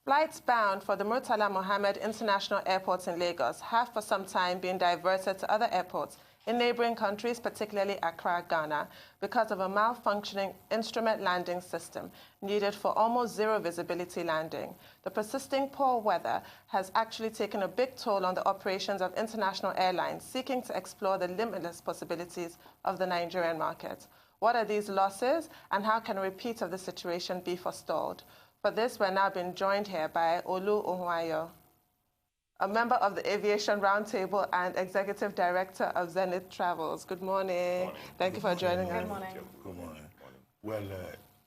Flights bound for the Murtala Mohammed International Airport in Lagos have for some time been diverted to other airports in neighboring countries, particularly Accra, Ghana, because of a malfunctioning instrument landing system needed for almost zero visibility landing. The persisting poor weather has actually taken a big toll on the operations of international airlines seeking to explore the limitless possibilities of the Nigerian market. What are these losses, and how can a repeat of the situation be forestalled? For this, we're now being joined here by Olu Ohunayo, a member of the Aviation Roundtable and Executive Director of Zenith Travels. Good morning. Thank you for joining us. Good morning. Good morning. Well,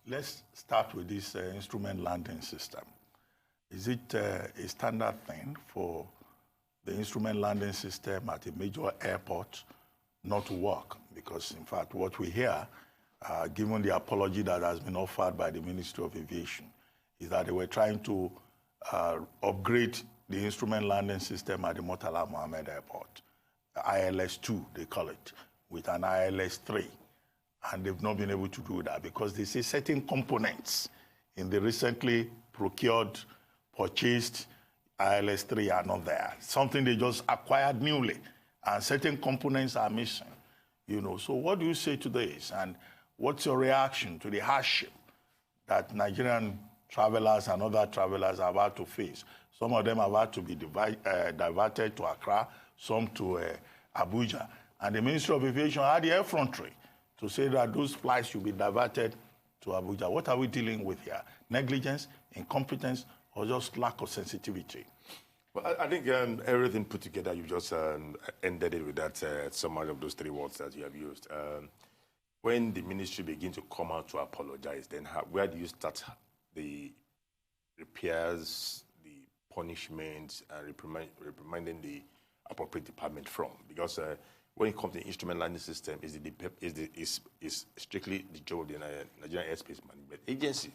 let's start with this instrument landing system. Is it a standard thing for the instrument landing system at a major airport not to work? Because, in fact, what we hear, given the apology that has been offered by the Ministry of Aviation, is that they were trying to upgrade the instrument landing system at the Murtala Mohammed Airport, ILS-2, they call it, with an ILS-3. And they've not been able to do that because they say certain components in the recently procured, purchased ILS-3 are not there. Something they just acquired newly, and certain components are missing. You know, so what do you say to this? And what's your reaction to the hardship that Nigerian travelers and other travelers are about to face? Some of them are about to be diverted to Accra, some to Abuja. And the Ministry of Aviation had the effrontery to say that those flights should be diverted to Abuja. What are we dealing with here? Negligence, incompetence, or just lack of sensitivity? Well, I think everything put together, you just ended it with that summary of those three words that you have used. When the ministry begins to come out to apologize, then where do you start the repairs, the punishments, and reprimanding the appropriate department from? Because when it comes to the instrument landing system, is strictly the job of the Nigerian Airspace Management Agency.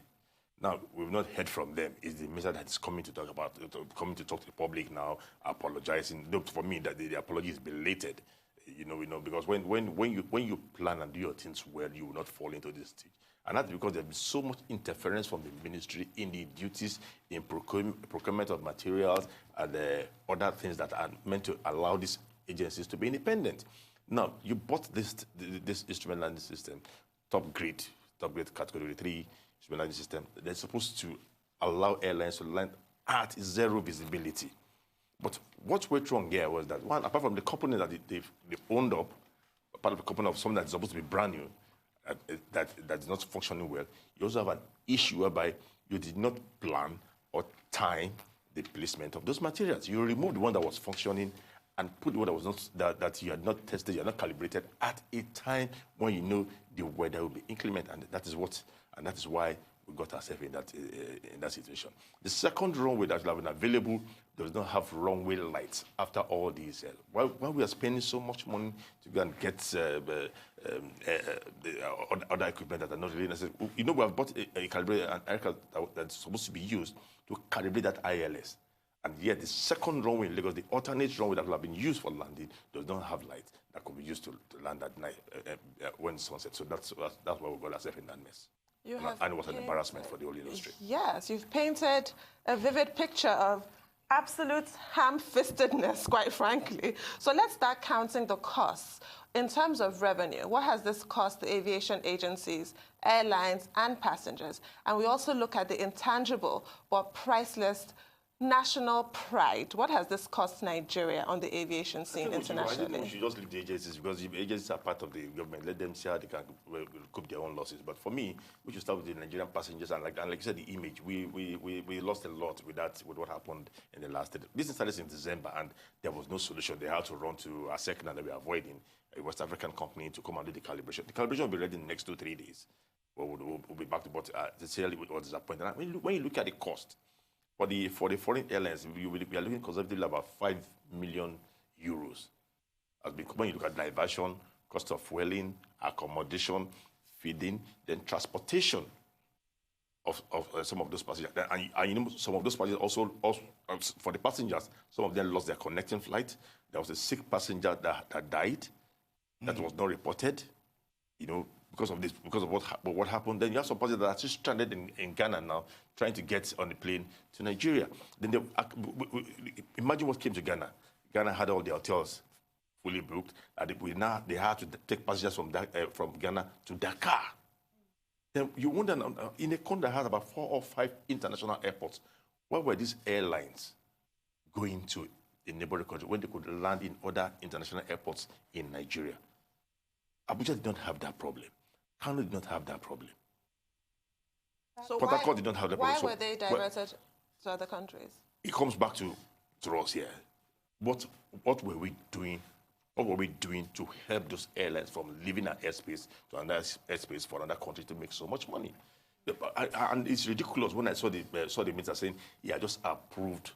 Now, we've not heard from them. Is the minister that is coming to talk to the public now, apologizing? Look, for me, that the apology is belated. You know, because when you plan and do your things well, you will not fall into this stage. And that's because there's been so much interference from the ministry in the duties, in procurement of materials, and other things that are meant to allow these agencies to be independent. Now, you bought this instrument landing system, top grade category 3 instrument landing system. They're supposed to allow airlines to land at zero visibility. But what went wrong here was that, one, apart from the company that they've owned up, part of the company of something that's supposed to be brand new, that is not functioning well, you also have an issue whereby you did not plan or time the placement of those materials. You removed the one that was functioning and put the one that was not, that you had not tested, you had not calibrated at a time when you know the weather will be inclement, and that is why we got ourselves in that situation. The second runway that we have been available does not have runway lights after all these. While we are spending so much money to go and get the other equipment that are not really necessary, you know, we have bought a calibrated an aircraft that's supposed to be used to calibrate that ILS. And yet the second runway in Lagos, the alternate runway that will have been used for landing, does not have lights that could be used to land at night when sunset. So that's why we got ourselves in that mess. And it was an embarrassment for the whole industry. Yes, you've painted a vivid picture of absolute ham-fistedness, quite frankly. So let's start counting the costs. In terms of revenue, what has this cost the aviation agencies, airlines, and passengers? And we also look at the intangible but priceless national pride. What has this cost Nigeria on the aviation scene internationally? I think we should just leave the agencies, because the agencies are part of the government. Let them see how they can recoup their own losses. But for me, we should start with the Nigerian passengers. And like you said, the image. We lost a lot with what happened in the last day. This started in December, and there was no solution. They had to run to a second that we are avoiding, a West African company, to come and do the calibration. The calibration will be ready in the next 2-3 days. We'll be back to, but sincerely, we were disappointed. When you look at the cost, for the foreign airlines, we are looking conservatively about 5 million euros. When you look at diversion, cost of fueling, accommodation, feeding, then transportation of some of those passengers. And you know, some of those passengers also, for the passengers, some of them lost their connecting flight. There was a sick passenger that died, that was not reported. You know, because of this, because of what happened. Then you have some passengers that are still stranded in Ghana now, trying to get on the plane to Nigeria. Then imagine what came to Ghana. Ghana had all the hotels fully booked, and they had to take passengers from Ghana to Dakar. Then you wonder, in a country that has about 4 or 5 international airports, why were these airlines going to a neighboring country when they could land in other international airports in Nigeria? Abuja did not have that problem. Kano did not have that problem. So Port Harcourt did not have that problem. Why were they diverted to other countries? It comes back to us here. What were we doing? What were we doing to help those airlines from leaving our airspace to another airspace for another country to make so much money? And it's ridiculous when I saw the minister saying, "Yeah, just approved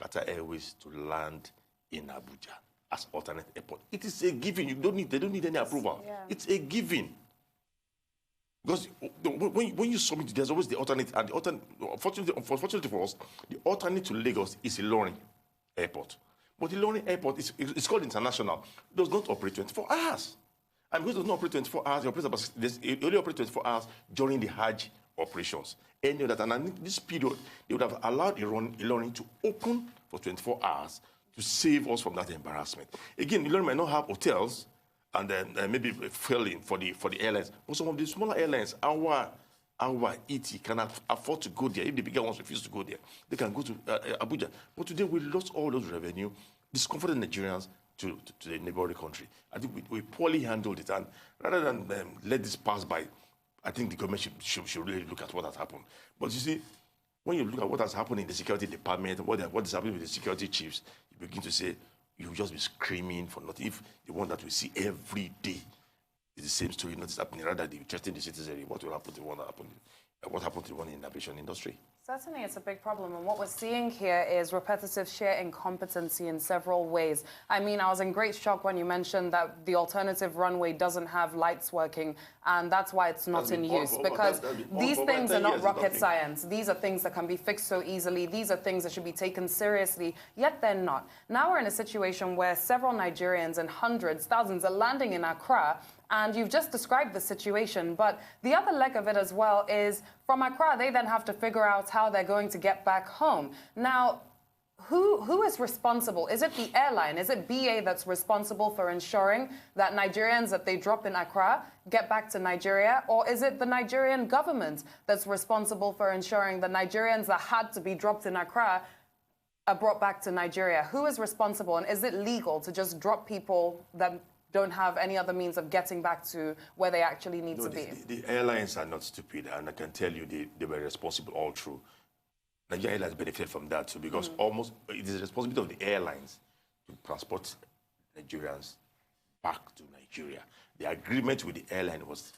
Qatar Airways to land in Abuja as alternate airport." It is a given. They don't need any approval. Yeah. It's a given. Because when you submit, there's always the alternate, and unfortunately for us, the alternate to Lagos is Ilorin Airport. But the Ilorin Airport is called international. It does not operate 24 hours. And because it does not operate 24 hours, it only operates 24 hours during the Hajj operations. Any of that, and in this period, they would have allowed Ilorin to open for 24 hours to save us from that embarrassment. Again, Ilorin might not have hotels, and then maybe failing for the airlines. But some of the smaller airlines, our ET can afford to go there. If the bigger ones refuse to go there, they can go to Abuja. But today we lost all those revenue, discomforted Nigerians to the neighboring country. I think we poorly handled it, and rather than let this pass by, I think the government should really look at what has happened. But you see, when you look at what has happened in the security department, what is happening with the security chiefs, you begin to say, you'll just be screaming for nothing. If the one that we see every day is the same story, not happening, rather than threatening the citizenry, what will happen to the one that happened? What happened to the one in the aviation industry? Certainly, it's a big problem. And what we're seeing here is repetitive sheer incompetency in several ways. I mean, I was in great shock when you mentioned that the alternative runway doesn't have lights working, and that's why it's not in use. Because these things are not rocket science. These are things that can be fixed so easily. These are things that should be taken seriously, yet they're not. Now we're in a situation where several Nigerians and hundreds, thousands are landing in Accra, and you've just described the situation. But the other leg of it as well is, from Accra, they then have to figure out how they're going to get back home. Now, who is responsible? Is it the airline? Is it BA that's responsible for ensuring that Nigerians that they drop in Accra get back to Nigeria? Or is it the Nigerian government that's responsible for ensuring the Nigerians that had to be dropped in Accra are brought back to Nigeria? Who is responsible? And is it legal to just drop people that don't have any other means of getting back to where they actually need to be? The airlines are not stupid, and I can tell you they were responsible all through. Nigeria Airlines benefited from that too, because it is the responsibility of the airlines to transport Nigerians back to Nigeria. The agreement with the airline was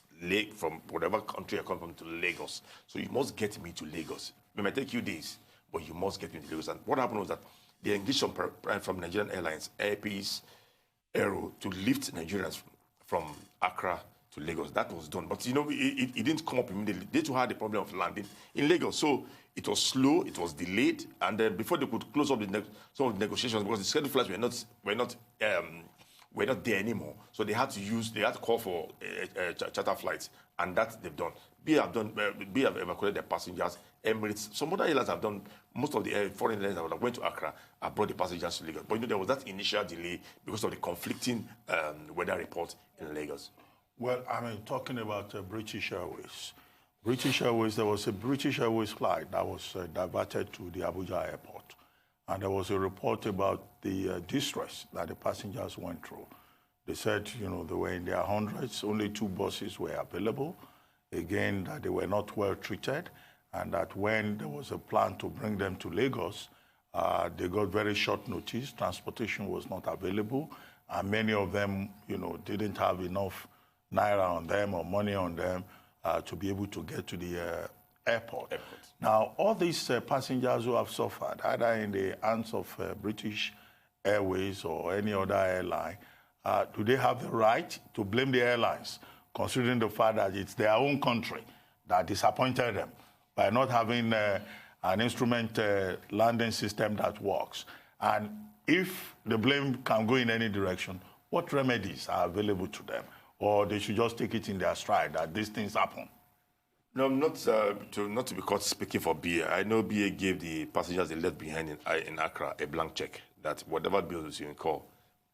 from whatever country I come from to Lagos. So you must get me to Lagos. It might take you days, but you must get me to Lagos. And what happened was that they engaged from Nigerian Airlines, Air Peace, Aero, to lift Nigerians from Accra to Lagos. That was done. But, you know, it didn't come up immediately. They too had the problem of landing in Lagos. So it was slow, it was delayed, and then before they could close up some of the negotiations, because the scheduled flights were not there anymore. So they had to call for charter flights, and that they've done. BA have evacuated their passengers. Emirates, some other airlines have done. Most of the foreign airlines that went to Accra have brought the passengers to Lagos. But you know, there was that initial delay because of the conflicting weather report in Lagos. Well, I mean, talking about British Airways. British Airways, there was a British Airways flight that was diverted to the Abuja airport. And there was a report about the distress that the passengers went through. They said, you know, they were in their hundreds, only 2 buses were available. Again, that they were not well treated, and that when there was a plan to bring them to Lagos, they got very short notice. Transportation was not available, and many of them, you know, didn't have enough naira on them or money on them to be able to get to the airport. Now, all these passengers who have suffered, either in the hands of British Airways or any other airline, do they have the right to blame the airlines, considering the fact that it's their own country that disappointed them by not having an instrument landing system that works? And if the blame can go in any direction, what remedies are available to them? or they should just take it in their stride that these things happen? No, not to be caught speaking for BA. I know BA gave the passengers they left behind in Accra a blank check that whatever bills you incur,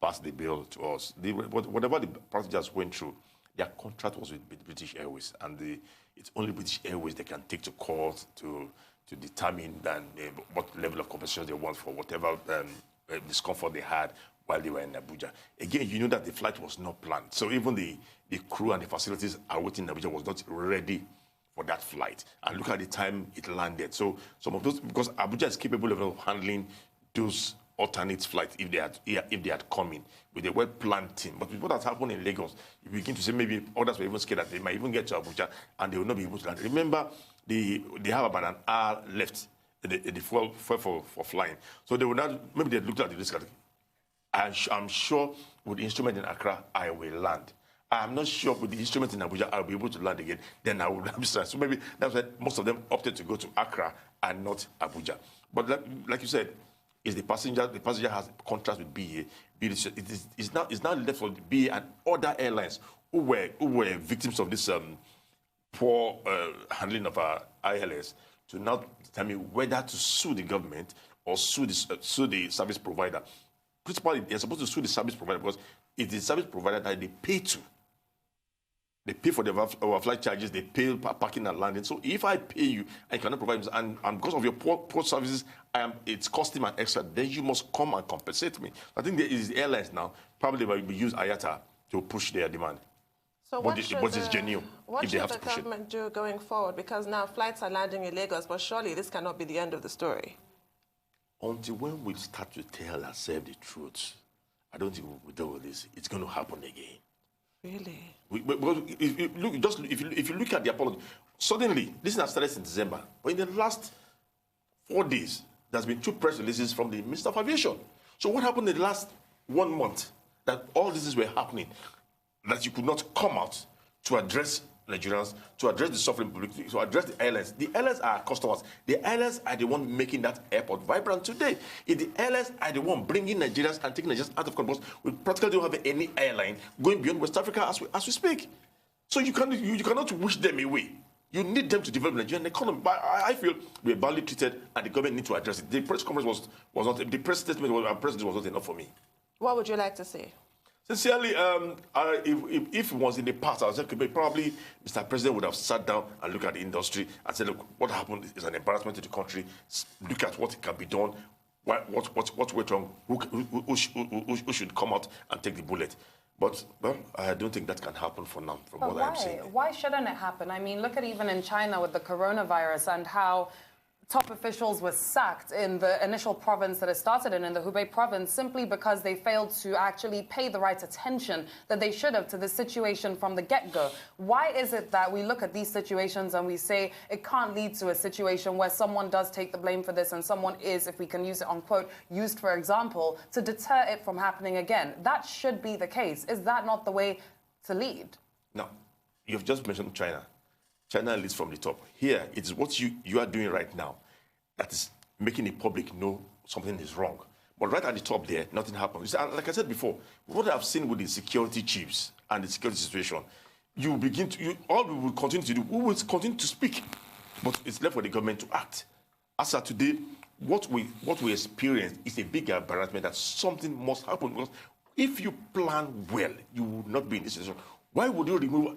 pass the bill to us. Whatever the passengers went through, their contract was with British Airways, and it's only British Airways they can take to court to determine what level of compensation they want for whatever discomfort they had while they were in Abuja. Again, you know that the flight was not planned. So even the crew and the facilities awaiting in Abuja was not ready for that flight. And look at the time it landed. So some of those, because Abuja is capable of handling those alternate flights if they had come in with a well-planned team. But with what has happened in Lagos, you begin to say maybe others were even scared that they might even get to Abuja and they will not be able to land. Remember, they have about an hour left, the fuel for flying. So they will not, maybe they looked at the risk. I'm sure with the instrument in Accra, I will land. I'm not sure with the instrument in Abuja, I'll be able to land again. Then I will have So maybe that's why most of them opted to go to Accra and not Abuja. But like you said, is the passenger has contracts with BA. It's now left for the BA and other airlines who were victims of this poor handling of our ILS to now determine whether to sue the government or sue the service provider. Principally, they're supposed to sue the service provider because it's the service provider that they pay to. They pay for our flight charges, they pay parking and landing. So if I pay you and you cannot provide me, and because of your poor services, it's costing me extra, then you must come and compensate me. I think there is airlines now, probably will use IATA to push their demand. So what is genuine what if they should have the to push government do going forward? Because now flights are landing in Lagos, but surely this cannot be the end of the story. Until when we start to tell ourselves the truth, I don't think we'll deal with this. It's going to happen again. Really? If you look at the apology, suddenly, this has started in December, but in the last 4 days, there's been 2 press releases from the Minister of Aviation. So what happened in the last 1 month that all these were happening, that you could not come out to address Nigerians, to address the suffering public, to address the airlines? The airlines are our customers. The airlines are the one making that airport vibrant today. If the airlines are the one bringing Nigerians and taking Nigerians out of control, we practically don't have any airline going beyond West Africa as we speak. So you cannot wish them away. You need them to develop the Nigerian economy. But I feel we are badly treated, and the government needs to address it. The press conference was not, the press statement of our president was not enough for me. What would you like to see? Sincerely, if it was in the past, I would say probably Mr. President would have sat down and looked at the industry and said, look, what happened is an embarrassment to the country. Look at what can be done. What went wrong? Who should come out and take the bullet? But well, I don't think that can happen for now, from what I'm saying. Why shouldn't it happen? I mean, look at even in China with the coronavirus and how top officials were sacked in the initial province that it started in the Hubei province, simply because they failed to actually pay the right attention that they should have to the situation from the get-go. Why is it that we look at these situations and we say it can't lead to a situation where someone does take the blame for this and someone is, if we can use it on quote, used, for example, to deter it from happening again? That should be the case. Is that not the way to lead? No. You've just mentioned China. China leads from the top. Here, it's what you are doing right now that is making the public know something is wrong. But right at the top there, nothing happens. Like I said before, what I've seen with the security chiefs and the security situation, all we will continue to do, we will continue to speak. But it's left for the government to act. As of today, what we experience is a big embarrassment that something must happen. Because if you plan well, you would not be in this situation. Why would you remove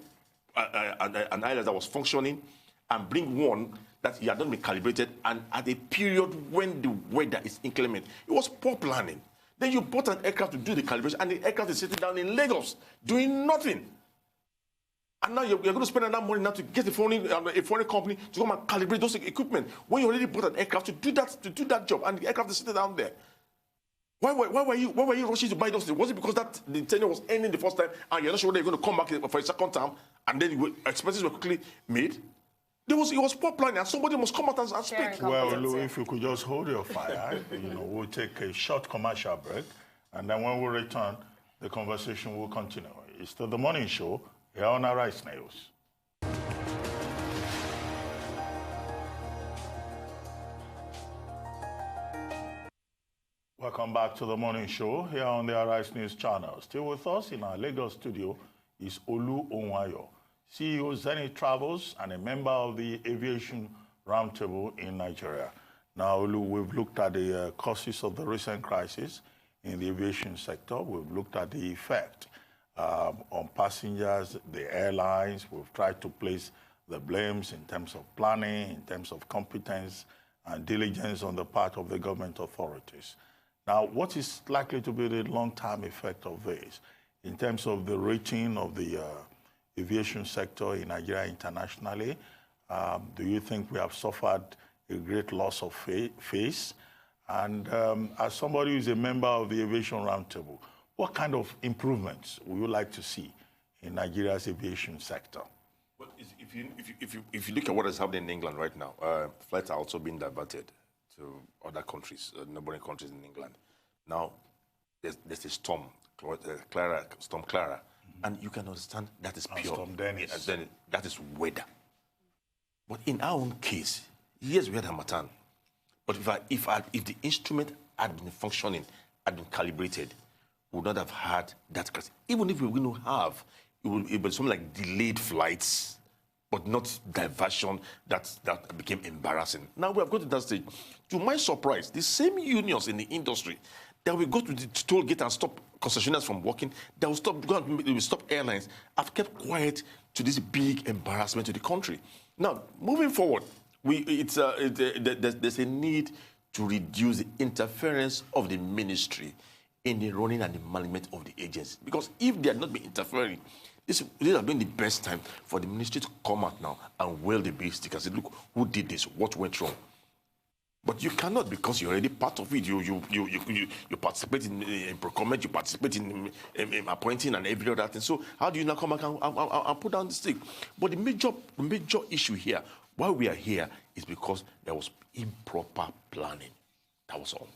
an island that was functioning and bring one that had not been calibrated and at a period when the weather is inclement? It was poor planning. Then you bought an aircraft to do the calibration, and the aircraft is sitting down in Lagos doing nothing. And now you're going to spend enough money now to get a foreign company to come and calibrate those equipment when you already bought an aircraft to do that job, and the aircraft is sitting down there. Why were you rushing to buy those things? Was it because that the tenure was ending the first time and you're not sure whether you're going to come back for a second time, and then expenses were quickly made? It was poor planning, and somebody must come out and speak. Well, Olu, if you could just hold your fire, we'll take a short commercial break, and then when we return, the conversation will continue. It's still the morning show here on Arise News. Welcome back to the morning show here on the Arise News channel. Still with us in our Lagos studio is Olu Ohunayo, CEO Zenith Travels and a member of the Aviation Roundtable in Nigeria. Now, Olu, we've looked at the causes of the recent crisis in the aviation sector. We've looked at the effect on passengers, the airlines. We've tried to place the blames in terms of planning, in terms of competence and diligence on the part of the government authorities. Now, what is likely to be the long-term effect of this in terms of the rating of the aviation sector in Nigeria internationally? Do you think we have suffered a great loss of face? And as somebody who is a member of the Aviation Roundtable, what kind of improvements would you like to see in Nigeria's aviation sector? Well, if you look at what is happening in England right now, flights are also being diverted to other countries, neighboring countries in England. Now, there's a storm, Storm Clara, and you can understand that is pure. Storm Dennis. That is weather. But in our own case, yes, we had Harmattan. But if the instrument had been functioning, had been calibrated, we would not have had that crisis. Even if we were going to have, it would be something like delayed flights, but not diversion that became embarrassing. Now we have got to that stage. To my surprise, the same unions in the industry that will go to the toll gate and stop concessionaires from working, that will stop airlines, have kept quiet to this big embarrassment to the country. Now, moving forward, there's a need to reduce the interference of the ministry in the running and the management of the agency. Because if they had not been interfering, this would have been the best time for the ministry to come out now and wail the big stick and say, look, who did this? What went wrong? But you cannot, because you're already part of it. You participate in procurement, you participate in appointing and every other thing. So how do you now come back and put down the stick? But the major issue here, why we are here, is because there was improper planning. That was all.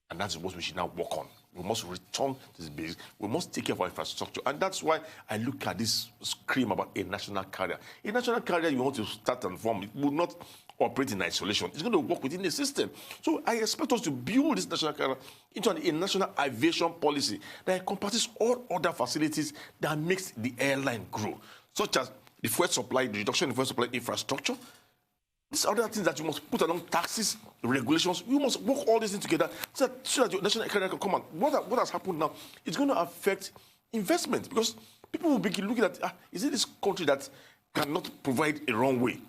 And that's what we should now work on. We must return to this basics. We must take care of our infrastructure. And that's why I look at this scream about a national carrier. A national carrier you want to start and form, it will not operate in isolation. It's going to work within the system. So I expect us to build this national carrier into a national aviation policy that encompasses all other facilities that makes the airline grow, such as the fuel supply, the reduction in fuel supply infrastructure. These are other things that you must put along taxes, regulations. You must work all these things together so that your national carrier can come out. What has happened now is going to affect investment, because people will be looking at, is it this country that cannot provide a runway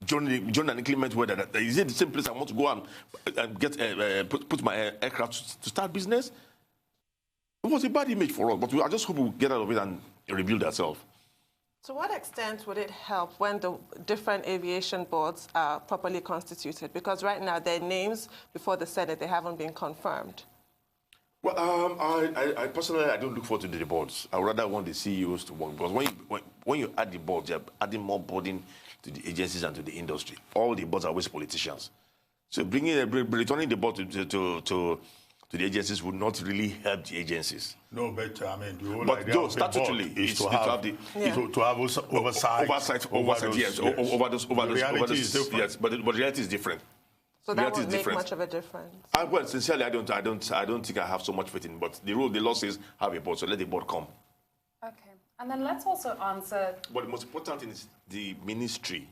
during an inclement weather? Is it the same place I want to go and get put my aircraft to start business? It was a bad image for us, but I just hope we'll get out of it and rebuild ourselves. To what extent would it help when the different aviation boards are properly constituted? Because right now, their names before the Senate, they haven't been confirmed. Well, I personally, I don't look forward to the boards. I would rather want the CEOs to work, because when you add the boards, you're adding more burden to the agencies and to the industry. All the boards are always politicians. So returning the board to the agencies would not really help the agencies. No, but I mean, the whole but idea of the statutorily board is to have oversight over those, yes, over those. Yes, but reality is different. So that won't make much of a difference. Well, sincerely, I don't think I have so much faith in. But the law says have a board, so let the board come. Okay, and then let's also answer. But the most important thing is the ministry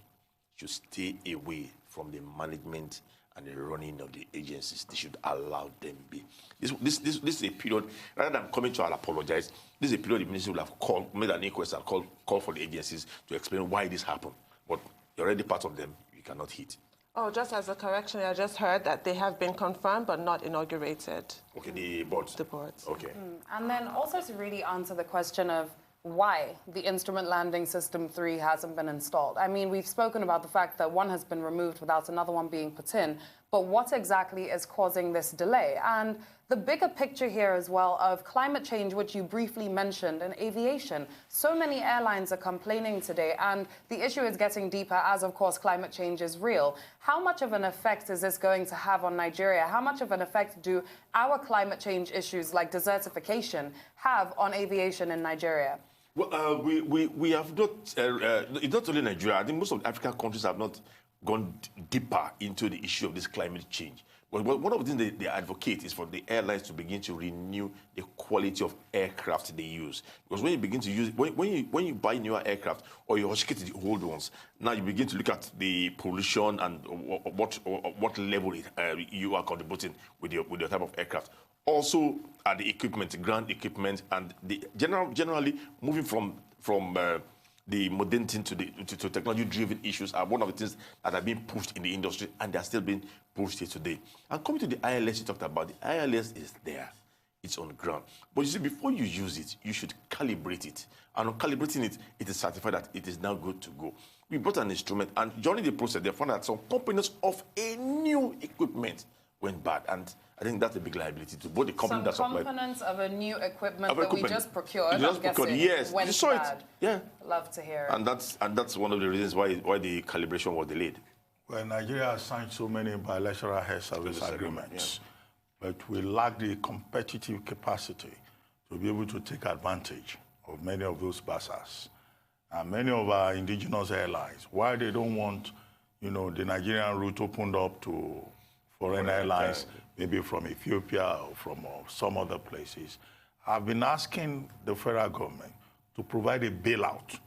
should stay away from the management and the running of the agencies. They should allow them be. This is a period, rather than coming to apologize, this is a period the ministry will have made an inquest and call for the agencies to explain why this happened. But you're already part of them, you cannot hit. Oh, just as a correction, I just heard that they have been confirmed but not inaugurated. Okay, the boards. The boards. Okay. And then also to really answer the question of why the Instrument Landing System 3 hasn't been installed. I mean, we've spoken about the fact that one has been removed without another one being put in, but what exactly is causing this delay? And the bigger picture here as well of climate change, which you briefly mentioned, in aviation. So many airlines are complaining today, and the issue is getting deeper as, of course, climate change is real. How much of an effect is this going to have on Nigeria? How much of an effect do our climate change issues like desertification have on aviation in Nigeria? Well, we have not, it's not only Nigeria. I think most of the African countries have not gone deeper into the issue of this climate change. Well, one of the things they advocate is for the airlines to begin to renew the quality of aircraft they use. Because when you begin to use, when you buy newer aircraft or you husky the old ones, now you begin to look at the pollution and what level you are contributing with your type of aircraft. Also, the equipment, ground equipment, and the generally moving from the modernity to technology-driven issues are one of the things that are being pushed in the industry, and they are still being pushed here today. And coming to the ILS you talked about, the ILS is there. It's on ground. But you see, before you use it, you should calibrate it. And on calibrating it, it is certified that it is now good to go. We brought an instrument, and during the process, they found that some components of a new equipment went bad. And I think that's a big liability to both the company that supplied. Some components of a new equipment that we just procured, yes, went you saw bad. it. Yeah. Love to hear it. And that's one of the reasons why the calibration was delayed. Well, Nigeria has signed so many bilateral air service agreements, but we lack the competitive capacity to be able to take advantage of many of those BASAs. And many of our indigenous airlines, why they don't want, the Nigerian route opened up to foreign airlines, maybe from Ethiopia or from some other places. I've been asking the federal government to provide a bailout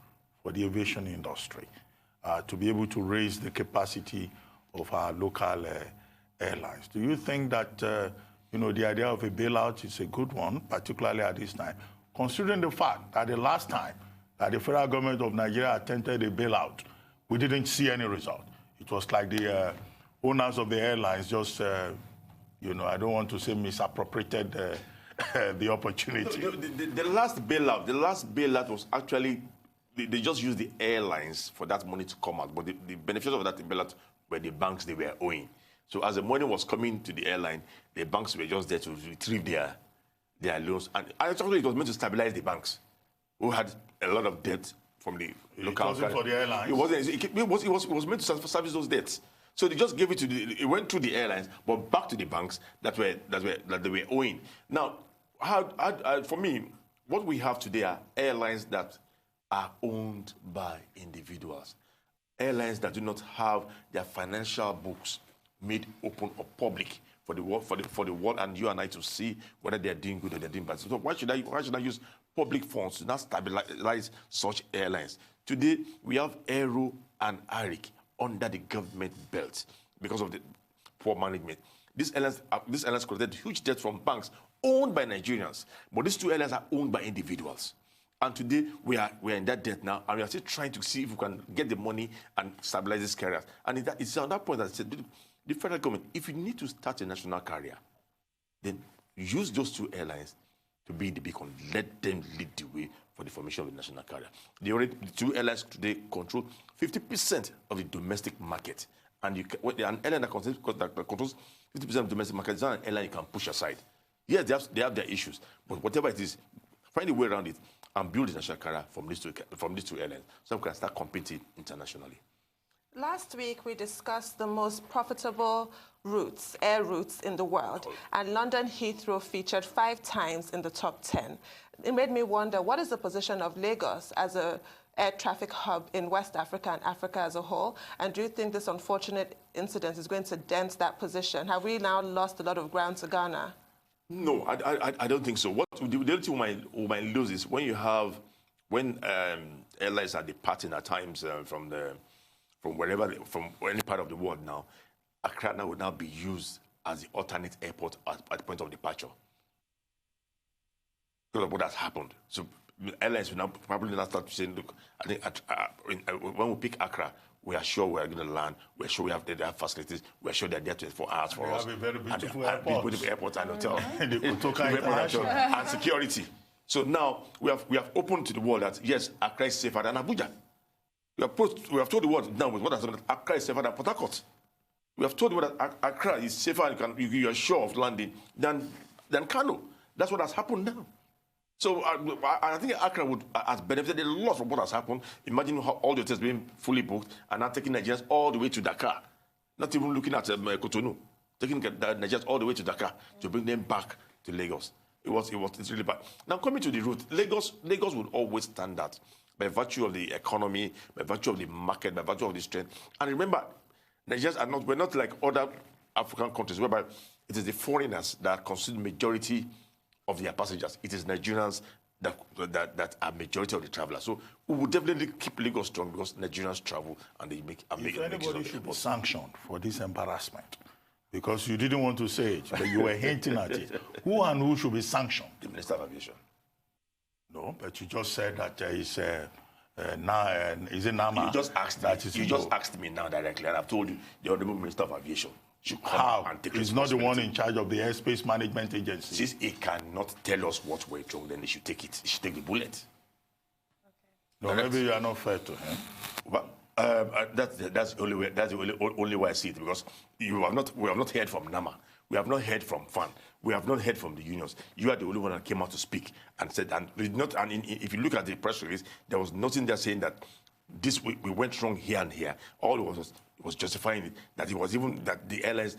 for the aviation industry to be able to raise the capacity of our local airlines. Do you think that, the idea of a bailout is a good one, particularly at this time, considering the fact that the last time that the federal government of Nigeria attempted a bailout, we didn't see any result. It was like the owners of the airlines just, I don't want to say misappropriated the opportunity. The last bailout was actually, they just used the airlines for that money to come out. But the beneficiaries of that bailout were the banks they were owing. So as the money was coming to the airline, the banks were just there to retrieve their loans. And actually, it was meant to stabilize the banks, who had a lot of debt from the local. It wasn't for the airlines. It was meant to service those debts. So they just gave it to it went through the airlines, but back to the banks that they were owing. Now, for me, what we have today are airlines that are owned by individuals, airlines that do not have their financial books made open or public for the world and you and I to see whether they are doing good or they are doing bad. So why should I use public funds to not stabilize such airlines? Today we have Aero and Arik under the government belt because of the poor management. These airlines collected huge debt from banks owned by Nigerians, but these two airlines are owned by individuals. And today we are in that debt now, and we are still trying to see if we can get the money and stabilize these carriers. And it's on that point that I said, the federal government, if you need to start a national carrier, then use those two airlines to be the beacon. Let them lead the way for the formation of the national carrier. The two airlines today control 50% of the domestic market. And an airline that controls 50% of the domestic market is not an airline you can push aside. Yes, they have their issues, but whatever it is, find a way around it and build a national carrier from these two airlines so we can start competing internationally. Last week, we discussed the most profitable air routes in the world, and London Heathrow featured 5 times in the top 10. It made me wonder, what is the position of Lagos as an air traffic hub in West Africa and Africa as a whole? And do you think this unfortunate incident is going to dent that position? Have we now lost a lot of ground to Ghana? No, I don't think so. What the only thing we might lose is when airlines are departing at times from any part of the world now, Accra now would now be used as the alternate airport at the point of departure. Because of what has happened. So airlines will now probably not start saying, look, I think when we pick Accra, we are sure we are going to land. We are sure we have their facilities. We are sure they're there 24 hours for us. We have a very beautiful airport and hotel. And security. So now we have opened to the world that yes, Accra is safer than Abuja. We have told the world now with what has happened that Accra is safer than Port Harcourt. We have told the world that Accra is safer and you are sure of landing than Kano. That's what has happened now. So I think Accra has benefited a lot from what has happened. Imagine how all the hotels being fully booked and now taking Nigerians all the way to Dakar. Not even looking at Cotonou. Taking Nigerians all the way to Dakar to bring them back to Lagos. It's really bad. Now coming to the route, Lagos will always stand out by virtue of the economy, by virtue of the market, by virtue of the strength. And remember, Nigerians we're not like other African countries, whereby it is the foreigners that constitute the majority of their passengers. It is Nigerians that are majority of the travelers. So we will definitely keep Lagos strong because Nigerians travel and they make. If anybody should be sanctioned for this embarrassment, because you didn't want to say it, but you were hinting at it, who and who should be sanctioned? The Minister of Aviation. No, but you just said that is it Nama? You just asked that me. Is You just asked me now directly, and I've told you the Honourable Minister of Aviation should come How? and take He's not the one responsibility. in charge of the airspace management agency. Since he cannot tell us what went wrong, then he should take it. He should take the bullet. No, maybe you are not fair to him. But that's the only way. That's the only way I see it, because we have not heard from Nama. We have not heard from FAN. We have not heard from the unions. You are the only one that came out to speak and said, and if you look at the press release, there was nothing there saying that this we went wrong here and here. All it was justifying it, that it was even that the airlines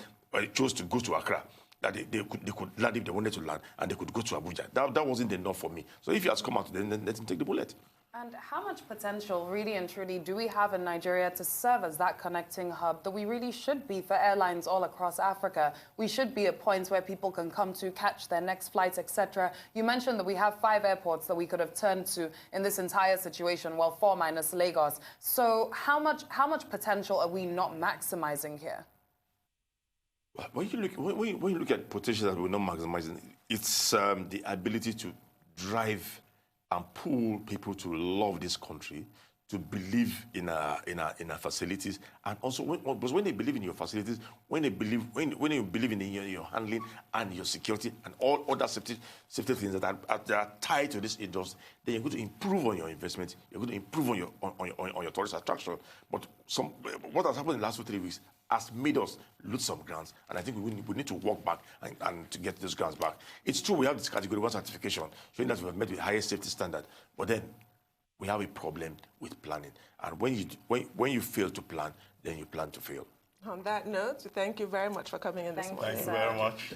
chose to go to Accra, that they could land if they wanted to land, and they could go to Abuja. That wasn't enough for me. So if he has come out, then let him take the bullet. And how much potential, really and truly, do we have in Nigeria to serve as that connecting hub that we really should be for airlines all across Africa? We should be at points where people can come to catch their next flights, etc. You mentioned that we have 5 airports that we could have turned to in this entire situation, well, 4 minus Lagos. So how much potential are we not maximizing here? When you look at potential that we're not maximizing, it's the ability to drive and pull people to love this country, to believe in our facilities, and also because when they believe in your facilities, when you believe in your handling and your security and all other safety things that are tied to this industry, then you're going to improve on your investment. You're going to improve on your tourist attraction. But what has happened in the last 2-3 weeks has made us lose some grounds, and I think we need to walk back and to get those grounds back. It's true we have this Category 1 certification showing that we have met the highest safety standard, but then we have a problem with planning. And when you fail to plan, then you plan to fail. On that note, thank you very much for coming in this morning. Thank you very much.